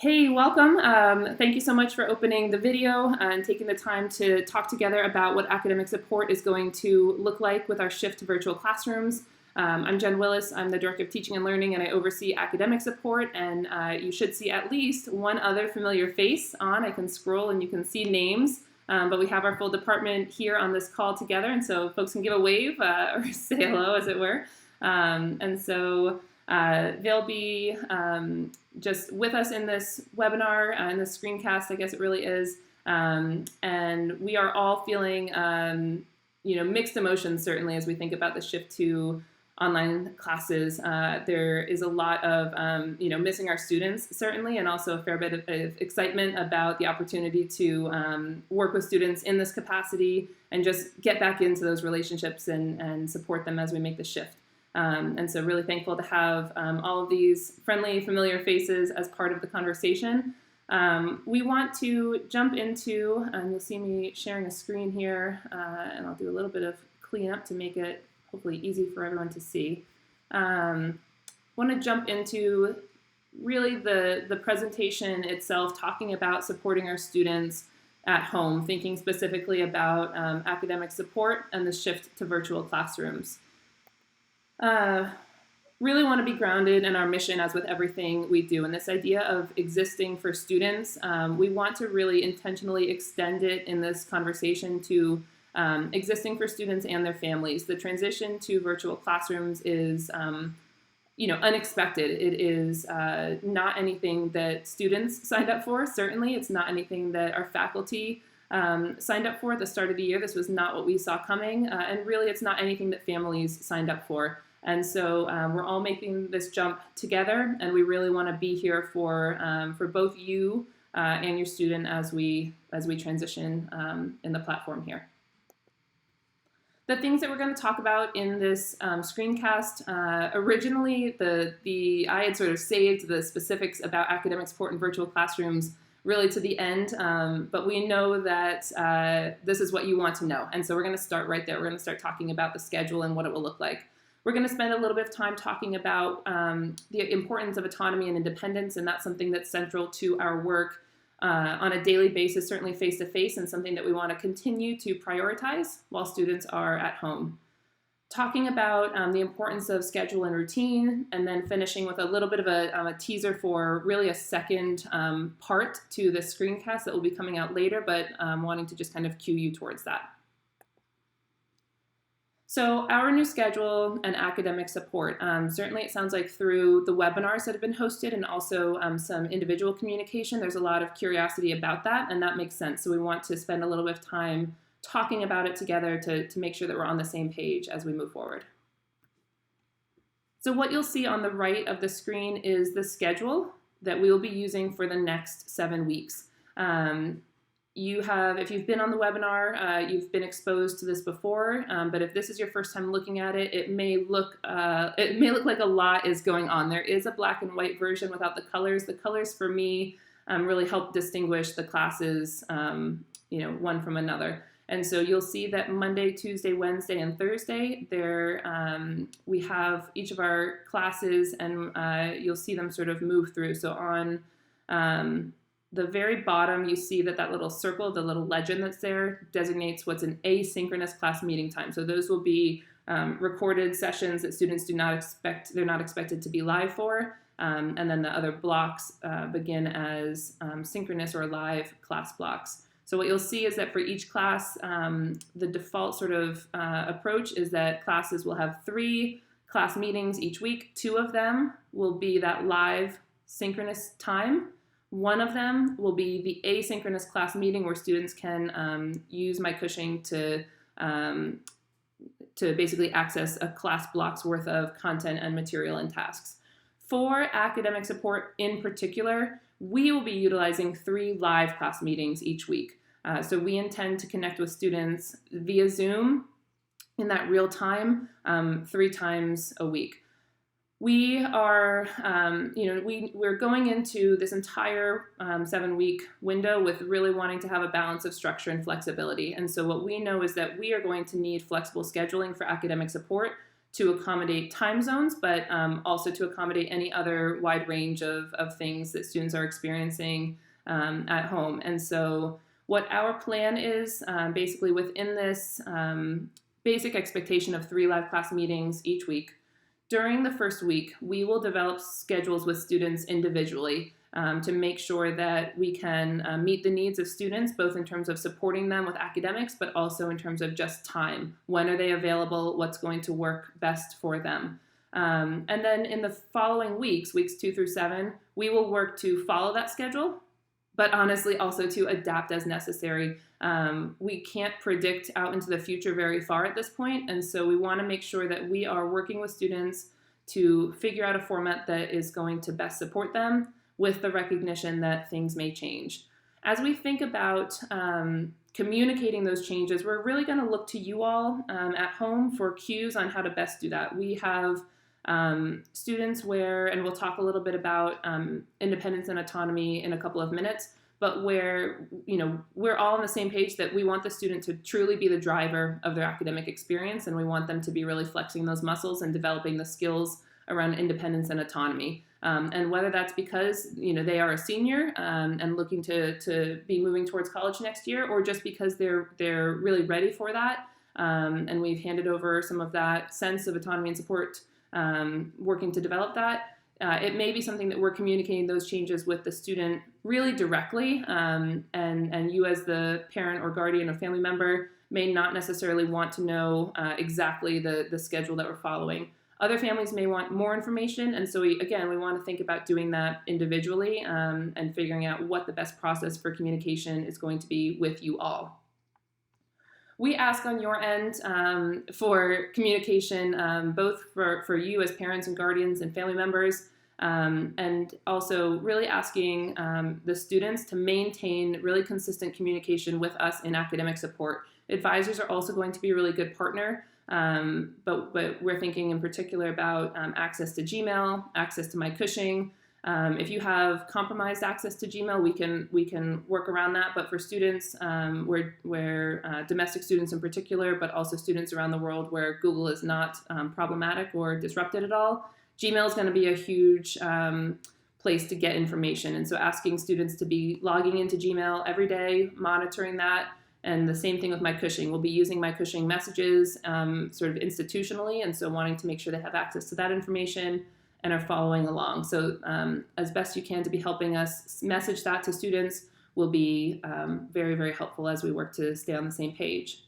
Hey, welcome. Thank you so much for opening the video and taking the time to talk together about what academic support is going to look like with our shift to virtual classrooms. I'm Jen Willis. I'm the Director of Teaching and Learning, and I oversee academic support. And you should see at least one other familiar face on. I can scroll and you can see names, but we have our full department here on this call together, and so folks can give a wave or say hello, as it were. They'll be just with us in this webinar, in this screencast, I guess it really is. And we are all feeling, mixed emotions, certainly, as we think about the shift to online classes. There is a lot of, missing our students, certainly, and also a fair bit of excitement about the opportunity to work with students in this capacity and just get back into those relationships and support them as we make the shift. And so really thankful to have all of these friendly, familiar faces as part of the conversation. We want to jump into, and you'll see me sharing a screen here, and I'll do a little bit of cleanup to make it hopefully easy for everyone to see. Want to jump into really the presentation itself, talking about supporting our students at home, thinking specifically about academic support and the shift to virtual classrooms. Really want to be grounded in our mission, as with everything we do, and this idea of existing for students. We want to really intentionally extend it in this conversation to existing for students and their families. The transition to virtual classrooms is unexpected. It is not anything that students signed up for. Certainly, it's not anything that our faculty signed up for at the start of the year. This was not what we saw coming, and really it's not anything that families signed up for. And so we're all making this jump together, and we really want to be here for both you and your student as we transition in the platform here. The things that we're going to talk about in this screencast, originally I had sort of saved the specifics about academic support in virtual classrooms really to the end, but we know that this is what you want to know. And so we're going to start right there. We're going to start talking about the schedule and what it will look like. We're going to spend a little bit of time talking about the importance of autonomy and independence, and that's something that's central to our work on a daily basis, certainly face-to-face, and something that we want to continue to prioritize while students are at home. Talking about the importance of schedule and routine, and then finishing with a little bit of a teaser for really a second part to the screencast that will be coming out later, but wanting to just kind of cue you towards that. So our new schedule and academic support, certainly it sounds like through the webinars that have been hosted and also some individual communication, there's a lot of curiosity about that, and that makes sense. So we want to spend a little bit of time talking about it together to make sure that we're on the same page as we move forward. So what you'll see on the right of the screen is the schedule that we will be using for the next 7 weeks. If you've been on the webinar, you've been exposed to this before, but if this is your first time looking at it, it may look like a lot is going on. There is a black and white version without the colors. The colors for me really help distinguish the classes, one from another. And so you'll see that Monday, Tuesday, Wednesday, and Thursday, we have each of our classes, and you'll see them sort of move through. So on the very bottom, you see that little circle, the little legend that's there, designates what's an asynchronous class meeting time. So those will be recorded sessions that students they're not expected to be live for. And then the other blocks begin as synchronous or live class blocks. So what you'll see is that for each class, the default sort of approach is that classes will have 3 class meetings each week. 2 of them will be that live synchronous time. 1 of them will be the asynchronous class meeting where students can use MyCushing to basically access a class block's worth of content and material and tasks. For academic support in particular, we will be utilizing 3 live class meetings each week. So we intend to connect with students via Zoom in that real time 3 times a week. We are, we're going into this entire 7-week window with really wanting to have a balance of structure and flexibility. And so what we know is that we are going to need flexible scheduling for academic support to accommodate time zones, but also to accommodate any other wide range of things that students are experiencing at home. And so what our plan is, basically within this basic expectation of 3 live class meetings each week, during the first week, we will develop schedules with students individually to make sure that we can meet the needs of students, both in terms of supporting them with academics, but also in terms of just time. When are they available? What's going to work best for them? And then in the following weeks 2 through 7, we will work to follow that schedule, but honestly also to adapt as necessary. We can't predict out into the future very far at this point, and so we want to make sure that we are working with students to figure out a format that is going to best support them, with the recognition that things may change. As we think about communicating those changes, we're really going to look to you all at home for cues on how to best do that. We have students where, and we'll talk a little bit about independence and autonomy in a couple of minutes, but where, you know, we're all on the same page that we want the student to truly be the driver of their academic experience, and we want them to be really flexing those muscles and developing the skills around independence and autonomy. And whether that's because, you know, they are a senior and looking to be moving towards college next year, or just because they're really ready for that, and we've handed over some of that sense of autonomy and support, working to develop that. It may be something that we're communicating those changes with the student really directly, and you as the parent or guardian or family member may not necessarily want to know exactly the schedule that we're following. Other families may want more information, and so we want to think about doing that individually and figuring out what the best process for communication is going to be with you all. We ask on your end for communication, both for you as parents and guardians and family members, and also really asking the students to maintain really consistent communication with us in academic support. Advisors are also going to be a really good partner. But we're thinking in particular about access to Gmail, access to MyCushing. If you have compromised access to Gmail, we can work around that. But for students, where domestic students in particular, but also students around the world where Google is not problematic or disrupted at all, Gmail is going to be a huge place to get information. And so asking students to be logging into Gmail every day, monitoring that. And the same thing with MyCushing. We'll be using MyCushing messages sort of institutionally, and so wanting to make sure they have access to that information and are following along. So as best you can to be helping us message that to students will be very, very helpful as we work to stay on the same page.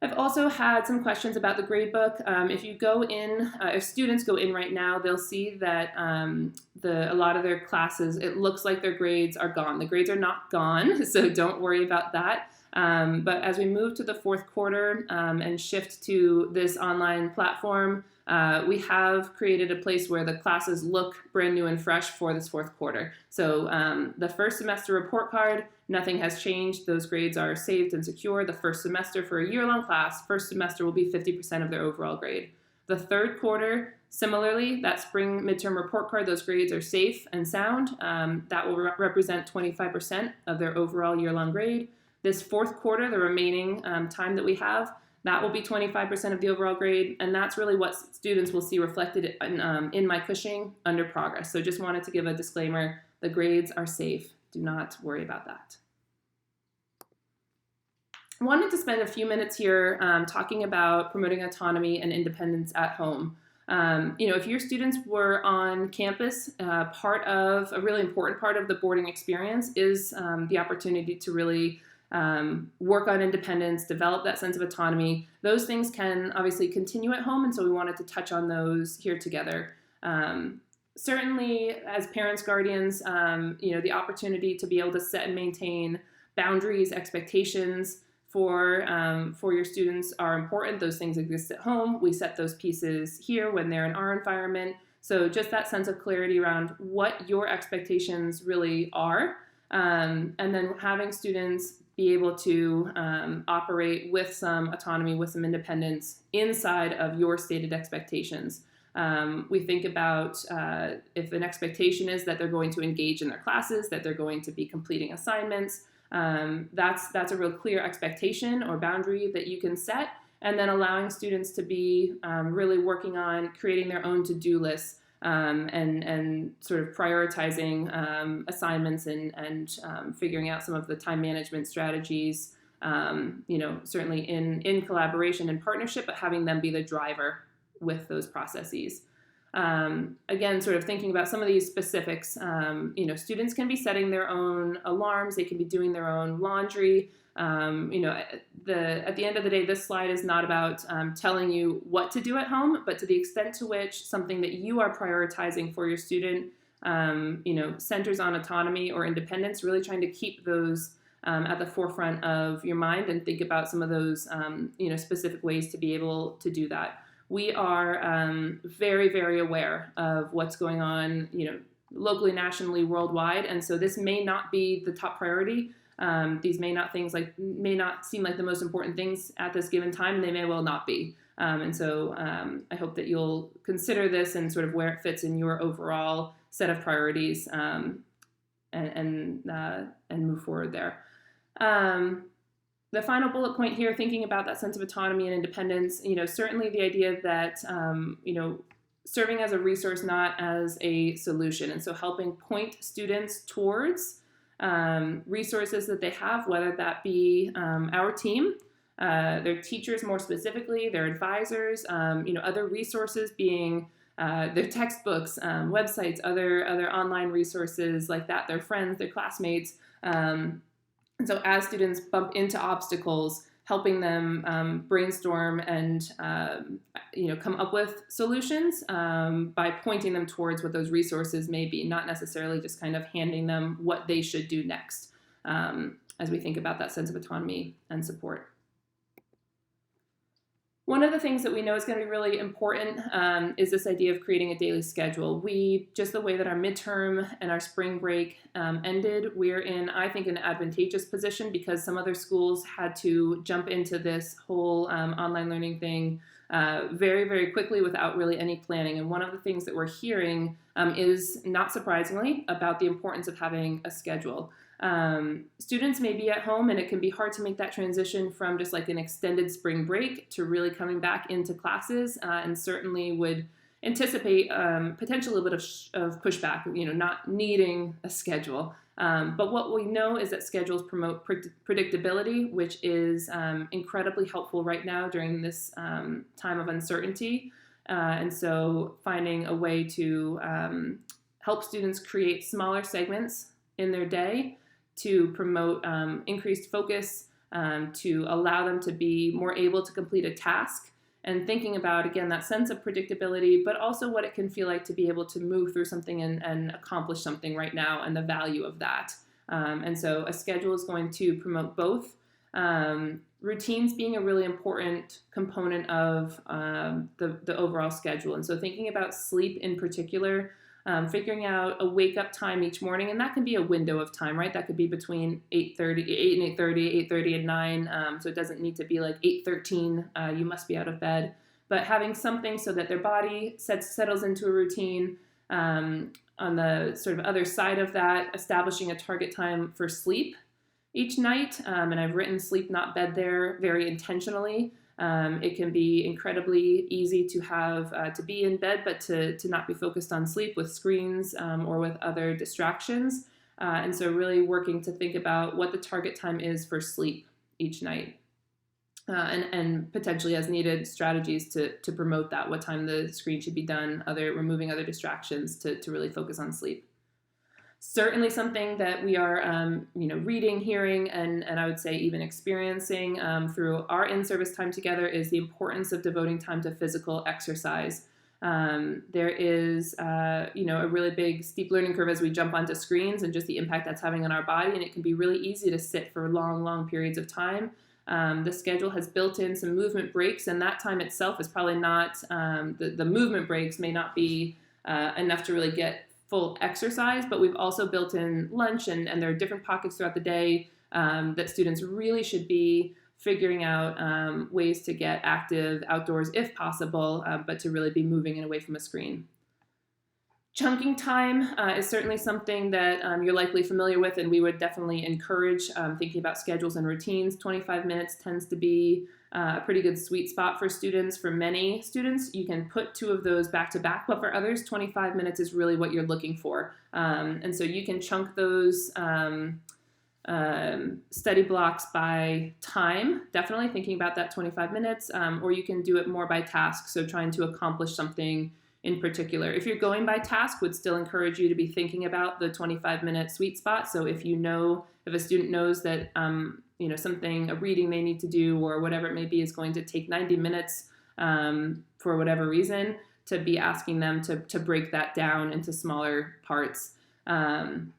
I've also had some questions about the gradebook. If you go in, if students go in right now, they'll see that a lot of their classes, it looks like their grades are gone. The grades are not gone, so don't worry about that. But as we move to the fourth quarter and shift to this online platform, we have created a place where the classes look brand new and fresh for this fourth quarter. So the first semester report card, nothing has changed. Those grades are saved and secure. The first semester for a year-long class, first semester will be 50% of their overall grade. The third quarter, similarly, that spring midterm report card, those grades are safe and sound. That will represent 25% of their overall year-long grade. This fourth quarter, the remaining time that we have, that will be 25% of the overall grade, and that's really what students will see reflected in MyCushing under progress. So just wanted to give a disclaimer, the grades are safe. Do not worry about that. I wanted to spend a few minutes here talking about promoting autonomy and independence at home. If your students were on campus, a really important part of the boarding experience is the opportunity to really work on independence, develop that sense of autonomy. Those things can obviously continue at home, and so we wanted to touch on those here together. Certainly, as parents, guardians, the opportunity to be able to set and maintain boundaries, expectations for your students are important. Those things exist at home. We set those pieces here when they're in our environment. So just that sense of clarity around what your expectations really are, and then having students be able to operate with some autonomy, with some independence inside of your stated expectations. We think about if an expectation is that they're going to engage in their classes, that they're going to be completing assignments. That's a real clear expectation or boundary that you can set. and then allowing students to be really working on creating their own to-do lists and sort of prioritizing assignments and figuring out some of the time management strategies, certainly in collaboration and partnership, but having them be the driver with those processes. Again, sort of thinking about some of these specifics, students can be setting their own alarms, they can be doing their own laundry. At the end of the day, this slide is not about telling you what to do at home, but to the extent to which something that you are prioritizing for your student, centers on autonomy or independence, really trying to keep those at the forefront of your mind and think about some of those, specific ways to be able to do that. We are very, very aware of what's going on, locally, nationally, worldwide, and so this may not be the top priority. These may not seem like the most important things at this given time, and they may well not be. And so I hope that you'll consider this and sort of where it fits in your overall set of priorities and move forward there. The final bullet point here, thinking about that sense of autonomy and independence, certainly the idea that, serving as a resource, not as a solution. And so helping point students towards resources that they have, whether that be our team, their teachers more specifically, their advisors, other resources being their textbooks, websites, other online resources like that, their friends, their classmates. And so as students bump into obstacles, helping them brainstorm and come up with solutions by pointing them towards what those resources may be, not necessarily just kind of handing them what they should do next as we think about that sense of autonomy and support. One of the things that we know is going to be really important is this idea of creating a daily schedule. Just the way that our midterm and our spring break ended, we're in, I think, an advantageous position because some other schools had to jump into this whole online learning thing very, very quickly without really any planning. And one of the things that we're hearing is, not surprisingly, about the importance of having a schedule. Students may be at home and it can be hard to make that transition from just like an extended spring break to really coming back into classes and certainly would anticipate potentially a little bit of pushback, not needing a schedule. But what we know is that schedules promote predictability, which is incredibly helpful right now during this time of uncertainty. And so finding a way to help students create smaller segments in their day to promote increased focus, to allow them to be more able to complete a task, and thinking about, again, that sense of predictability, but also what it can feel like to be able to move through something and accomplish something right now and the value of that. And so a schedule is going to promote both. Routines being a really important component of the overall schedule. And so thinking about sleep in particular, figuring out a wake-up time each morning, and that can be a window of time, right? That could be between 8 and 8:30 and 9, so it doesn't need to be like 8:13, you must be out of bed. But having something so that their body settles into a routine. On the sort of other side of that, establishing a target time for sleep each night, and I've written sleep, not bed there very intentionally. It can be incredibly easy to have to be in bed, but to not be focused on sleep with screens or with other distractions. And so really working to think about what the target time is for sleep each night. And potentially as needed strategies to promote that, what time the screen should be done, removing other distractions to really focus on sleep. Certainly something that we are, reading, hearing, and I would say even experiencing through our in-service time together is the importance of devoting time to physical exercise. There is, a really big steep learning curve as we jump onto screens and just the impact that's having on our body, and it can be really easy to sit for long, long periods of time. The schedule has built in some movement breaks, and that time itself is probably not, the movement breaks may not be enough to really get full exercise, but we've also built in lunch, and there are different pockets throughout the day that students really should be figuring out ways to get active outdoors if possible, but to really be moving and away from a screen. Chunking time is certainly something that you're likely familiar with, and we would definitely encourage thinking about schedules and routines. 25 minutes tends to be a pretty good sweet spot for students. For many students, you can put 2 of those back to back, but for others, 25 minutes is really what you're looking for. And so you can chunk those study blocks by time, definitely thinking about that 25 minutes, or you can do it more by task, so trying to accomplish something in particular. If you're going by task, would still encourage you to be thinking about the 25-minute sweet spot. So if a student knows that something, a reading they need to do or whatever it may be is going to take 90 minutes for whatever reason, to be asking them to break that down into smaller parts. And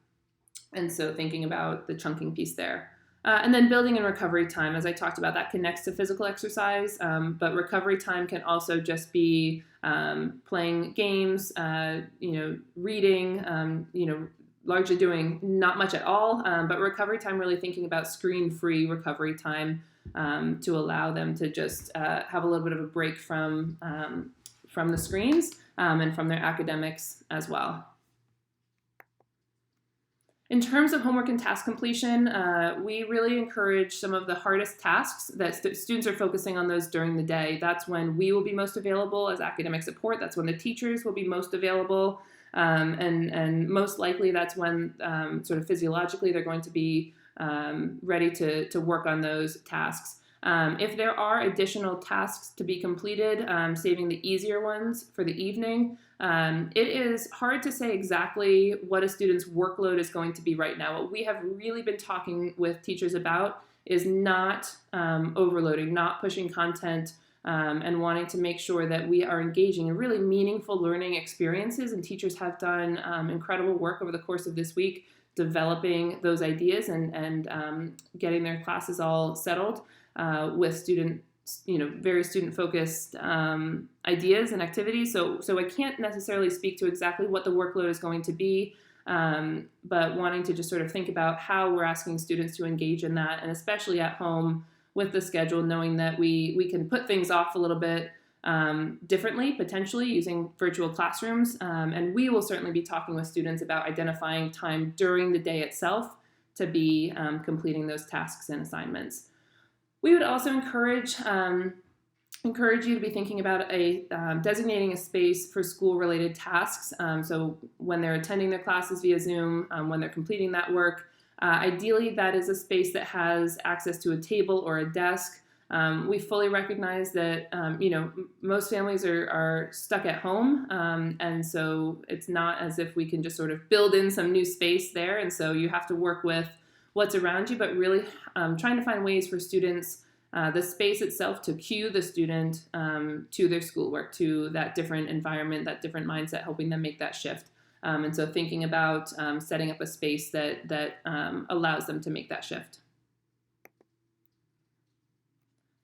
so thinking about the chunking piece there. And then building in recovery time, as I talked about, that connects to physical exercise, but recovery time can also just be playing games, reading, largely doing not much at all, but recovery time, really thinking about screen-free recovery time to allow them to just have a little bit of a break from the screens and from their academics as well. In terms of homework and task completion, we really encourage some of the hardest tasks that students are focusing on those during the day. That's when we will be most available as academic support. That's when the teachers will be most available. And most likely that's when sort of physiologically they're going to be ready to work on those tasks. If there are additional tasks to be completed, saving the easier ones for the evening, it is hard to say exactly what a student's workload is going to be right now. What we have really been talking with teachers about is not overloading, not pushing content, and wanting to make sure that we are engaging in really meaningful learning experiences. And teachers have done incredible work over the course of this week developing those ideas and getting their classes all settled with very student-focused ideas and activities. So I can't necessarily speak to exactly what the workload is going to be, but wanting to just sort of think about how we're asking students to engage in that, and especially at home with the schedule, knowing that we can put things off a little bit differently, potentially using virtual classrooms. And we will certainly be talking with students about identifying time during the day itself to be completing those tasks and assignments. We would also encourage you to be thinking about designating a space for school-related tasks. So when they're attending their classes via Zoom, when they're completing that work, ideally that is a space that has access to a table or a desk. We fully recognize that most families are stuck at home, and so it's not as if we can just sort of build in some new space there. And so you have to work with what's around you, but really trying to find ways for students, the space itself, to cue the student to their schoolwork, to that different environment, that different mindset, helping them make that shift. And so thinking about setting up a space that allows them to make that shift.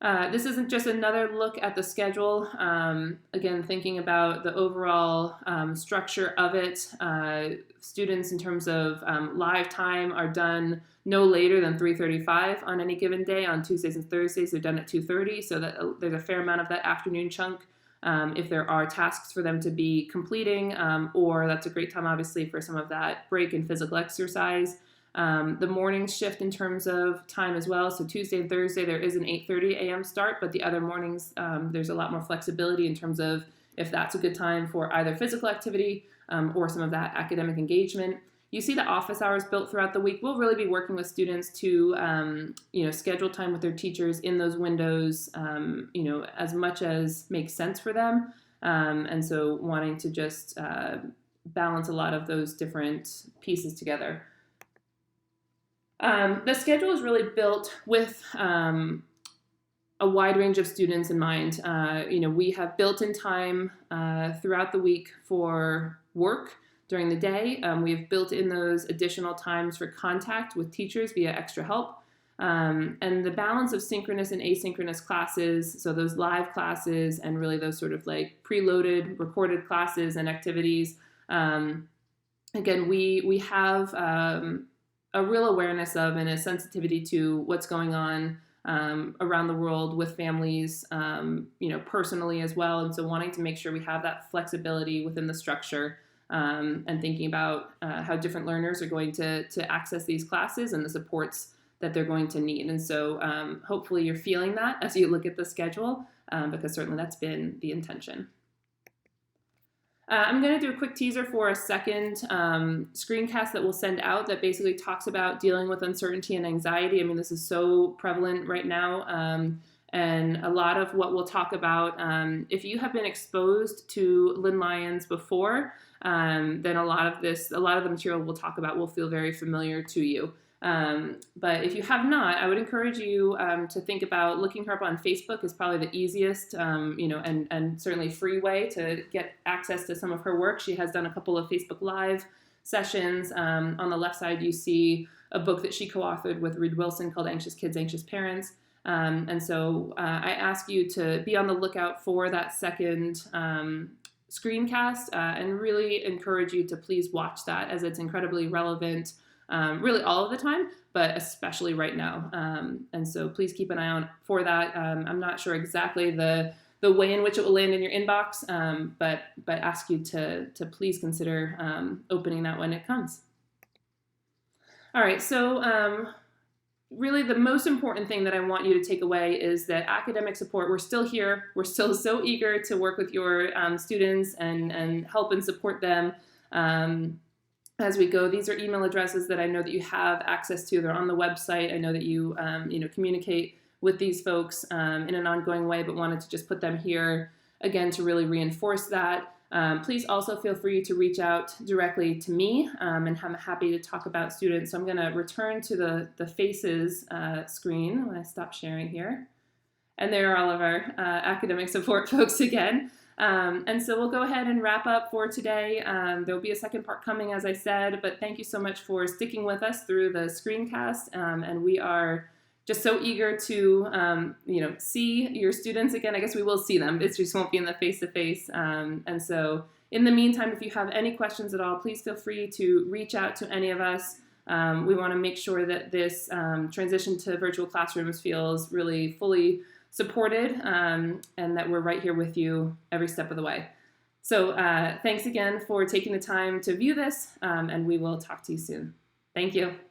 This isn't just another look at the schedule. Again, thinking about the overall structure of it. Students, in terms of live time, are done no later than 3:35 on any given day. On Tuesdays and Thursdays, they're done at 2:30, so that there's a fair amount of that afternoon chunk. If there are tasks for them to be completing, or that's a great time, obviously, for some of that break and physical exercise. The mornings shift in terms of time as well. So Tuesday and Thursday, there is an 8:30 a.m. start, but the other mornings, there's a lot more flexibility in terms of if that's a good time for either physical activity or some of that academic engagement. You see the office hours built throughout the week. We'll really be working with students to, schedule time with their teachers in those windows, as much as makes sense for them. And so wanting to just balance a lot of those different pieces together. The schedule is really built with a wide range of students in mind. We have built-in time throughout the week for work during the day. We have built in those additional times for contact with teachers via extra help. And the balance of synchronous and asynchronous classes, so those live classes and really those sort of like preloaded, recorded classes and activities. Again, we have a real awareness of and a sensitivity to what's going on around the world with families, personally as well. And so wanting to make sure we have that flexibility within the structure and thinking about how different learners are going to access these classes and the supports that they're going to need. And so hopefully you're feeling that as you look at the schedule, because certainly that's been the intention. I'm going to do a quick teaser for a second screencast that we'll send out that basically talks about dealing with uncertainty and anxiety. I mean, this is so prevalent right now. And a lot of what we'll talk about, if you have been exposed to Lynn Lyons before, then a lot of the material we'll talk about will feel very familiar to you. But if you have not, I would encourage you to think about looking her up on Facebook is probably the easiest, and certainly free way to get access to some of her work. She has done a couple of Facebook Live sessions. On the left side, you see a book that she co-authored with Reed Wilson called Anxious Kids, Anxious Parents. And so I ask you to be on the lookout for that second screencast and really encourage you to please watch that, as it's incredibly relevant really all of the time, but especially right now. And so please keep an eye out for that. I'm not sure exactly the way in which it will land in your inbox, but ask you to please consider opening that when it comes. All right, so really the most important thing that I want you to take away is that academic support, we're still here. We're still so eager to work with your students and help and support them as we go. These are email addresses that I know that you have access to. They're on the website. I know that you communicate with these folks in an ongoing way, but wanted to just put them here again to really reinforce that. Please also feel free to reach out directly to me, and I'm happy to talk about students. So I'm going to return to the faces screen when I stop sharing here. And there are all of our academic support folks again. And so we'll go ahead and wrap up for today. There'll be a second part coming, as I said, but thank you so much for sticking with us through the screencast. And we are just so eager to, see your students again. I guess we will see them. It just won't be in the face-to-face. And so in the meantime, if you have any questions at all, please feel free to reach out to any of us. We want to make sure that this transition to virtual classrooms feels really fully supported, and that we're right here with you every step of the way. So thanks again for taking the time to view this, and we will talk to you soon. Thank you.